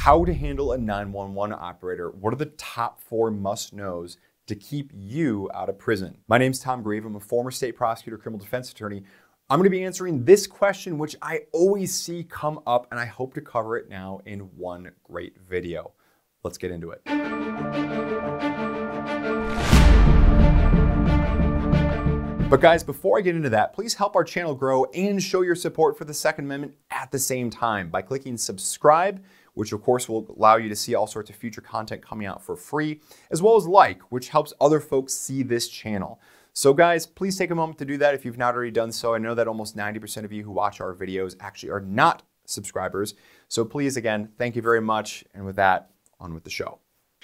how to handle a 911 operator. What are the top 4 must-knows to keep you out of prison? My name's Tom Grieve. I'm a former state prosecutor, criminal defense attorney. I'm going to be answering this question, which I always see come up, and I hope to cover it now in one great video. Let's get into it. But guys, before I get into that, please help our channel grow and show your support for the Second Amendment at the same time by clicking subscribe, which of course will allow you to see all sorts of future content coming out for free, as well as like, which helps other folks see this channel. So guys, please take a moment to do that if you've not already done so. I know that almost 90% of you who watch our videos actually are not subscribers. So please, again, thank you very much. And with that, on with the show.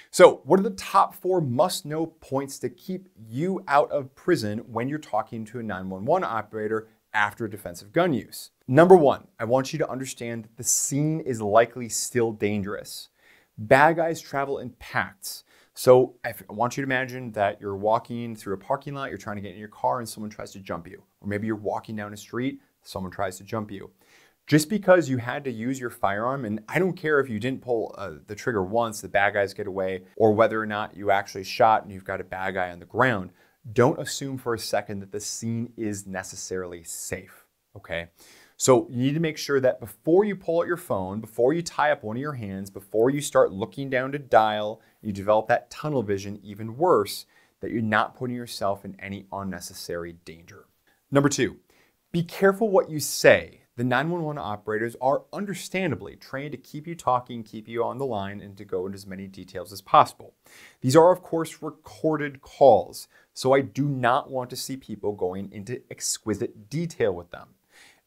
So what are the top 4 must-know points to keep you out of prison when you're talking to a 911 operator after defensive gun use? Number 1, I want you to understand that the scene is likely still dangerous. Bad guys travel in packs. So I want you to imagine that you're walking through a parking lot, you're trying to get in your car and someone tries to jump you. Or maybe you're walking down a street, someone tries to jump you. Just because you had to use your firearm, and I don't care if you didn't pull the trigger once, the bad guys get away, or whether or not you actually shot and you've got a bad guy on the ground, don't assume for a second that the scene is necessarily safe, okay? So you need to make sure that before you pull out your phone, before you tie up one of your hands, before you start looking down to dial, you develop that tunnel vision, even worse, that you're not putting yourself in any unnecessary danger. Number 2, be careful what you say. The 911 operators are understandably trained to keep you talking, keep you on the line, and to go into as many details as possible. These are, of course, recorded calls, so I do not want to see people going into exquisite detail with them.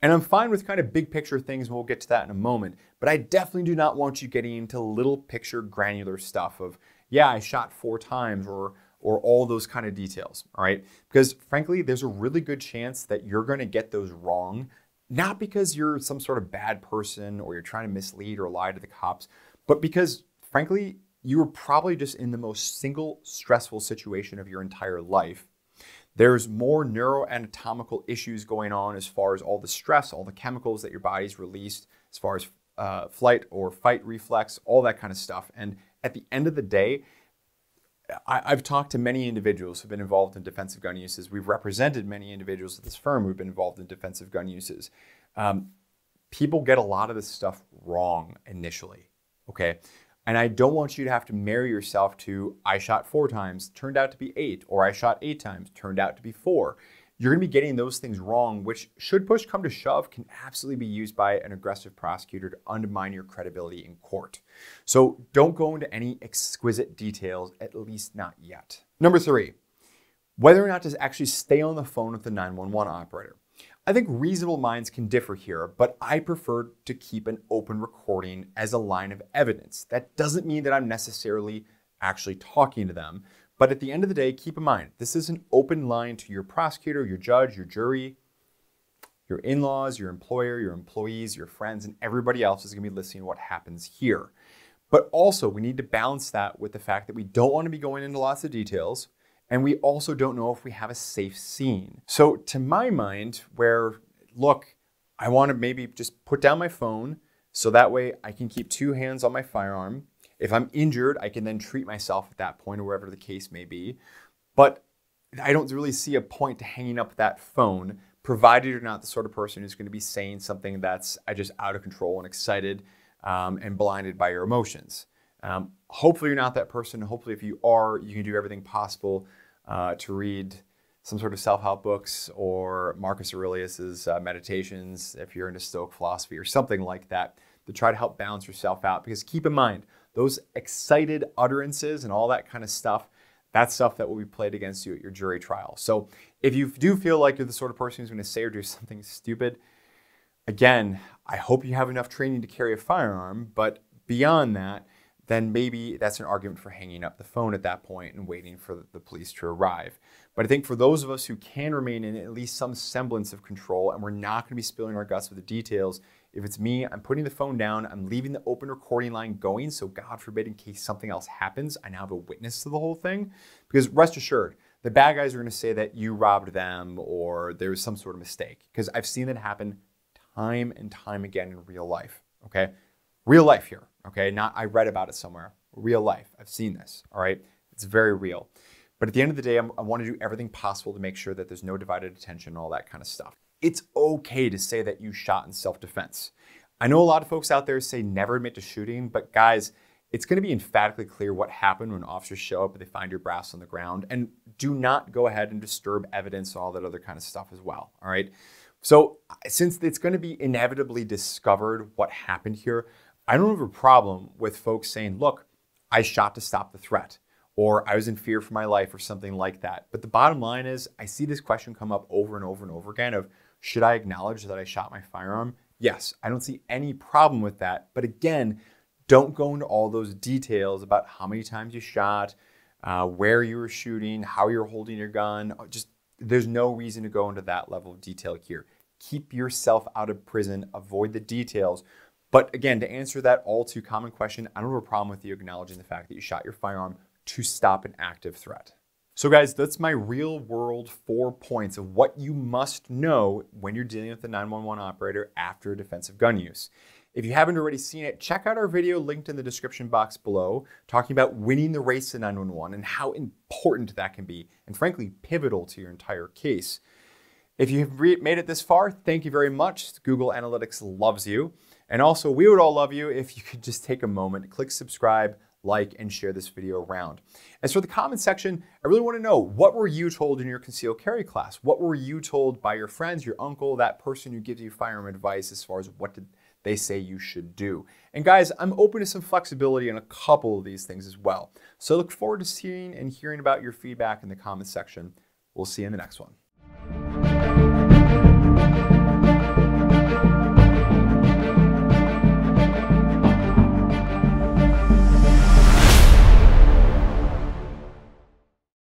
And I'm fine with kind of big picture things, and we'll get to that in a moment, but I definitely do not want you getting into little picture granular stuff of, yeah, I shot 4 times, or all those kind of details, all right? Because frankly, there's a really good chance that you're gonna get those wrong, not because you're some sort of bad person or you're trying to mislead or lie to the cops, but because frankly, you were probably just in the most single stressful situation of your entire life. There's more neuroanatomical issues going on as far as all the stress, all the chemicals that your body's released, as far as flight or fight reflex, all that kind of stuff. And at the end of the day, I've talked to many individuals who've been involved in defensive gun uses. We've represented many individuals at this firm who've been involved in defensive gun uses. People get a lot of this stuff wrong initially, okay? And I don't want you to have to marry yourself to, I shot 4 times, turned out to be 8, or I shot 8 times, turned out to be 4. You're gonna be getting those things wrong, which should push come to shove, can absolutely be used by an aggressive prosecutor to undermine your credibility in court. So don't go into any exquisite details, at least not yet. Number 3, whether or not to actually stay on the phone with the 911 operator. I think reasonable minds can differ here, but I prefer to keep an open recording as a line of evidence. That doesn't mean that I'm necessarily actually talking to them. But at the end of the day, keep in mind, this is an open line to your prosecutor, your judge, your jury, your in-laws, your employer, your employees, your friends, and everybody else is gonna be listening to what happens here. But also, we need to balance that with the fact that we don't wanna be going into lots of details, and we also don't know if we have a safe scene. So to my mind, look, I wanna maybe just put down my phone so that way I can keep 2 hands on my firearm. If I'm injured, I can then treat myself at that point or wherever the case may be. But I don't really see a point to hanging up that phone, provided you're not the sort of person who's going to be saying something that's just out of control and excited and blinded by your emotions. Hopefully you're not that person. Hopefully if you are, you can do everything possible to read some sort of self-help books or Marcus Aurelius's meditations, if you're into Stoic philosophy or something like that, to try to help balance yourself out. Because keep in mind, those excited utterances and all that kind of stuff, that's stuff that will be played against you at your jury trial. So if you do feel like you're the sort of person who's going to say or do something stupid, again, I hope you have enough training to carry a firearm, but beyond that, then maybe that's an argument for hanging up the phone at that point and waiting for the police to arrive. But I think for those of us who can remain in at least some semblance of control, and we're not going to be spilling our guts with the details, if it's me, I'm putting the phone down, I'm leaving the open recording line going, so God forbid in case something else happens, I now have a witness to the whole thing. Because rest assured, the bad guys are going to say that you robbed them or there was some sort of mistake. Because I've seen that happen time and time again in real life, okay? Real life here, okay? Not I read about it somewhere. Real life. I've seen this, all right? It's very real. But at the end of the day, I want to do everything possible to make sure that there's no divided attention and all that kind of stuff. It's okay to say that you shot in self-defense. I know a lot of folks out there say never admit to shooting, but guys, it's going to be emphatically clear what happened when officers show up and they find your brass on the ground. And do not go ahead and disturb evidence and all that other kind of stuff as well, all right? So since it's going to be inevitably discovered what happened here, I don't have a problem with folks saying, look, I shot to stop the threat, or I was in fear for my life or something like that. But the bottom line is I see this question come up over and over and over again of, should I acknowledge that I shot my firearm? Yes, I don't see any problem with that. But again, don't go into all those details about how many times you shot, where you were shooting, how you're holding your gun. Just there's no reason to go into that level of detail here. Keep yourself out of prison, avoid the details. But again, to answer that all too common question, I don't have a problem with you acknowledging the fact that you shot your firearm to stop an active threat. So guys, that's my real world 4 points of what you must know when you're dealing with a 911 operator after defensive gun use. If you haven't already seen it, check out our video linked in the description box below, talking about winning the race to 911 and how important that can be, and frankly, pivotal to your entire case. If you've made it this far, thank you very much. Google Analytics loves you. And also, we would all love you if you could just take a moment, click subscribe, like, and share this video around. As for the comment section, I really want to know, what were you told in your concealed carry class? What were you told by your friends, your uncle, that person who gives you firearm advice as far as what did they say you should do? And guys, I'm open to some flexibility on a couple of these things as well. So I look forward to seeing and hearing about your feedback in the comment section. We'll see you in the next one.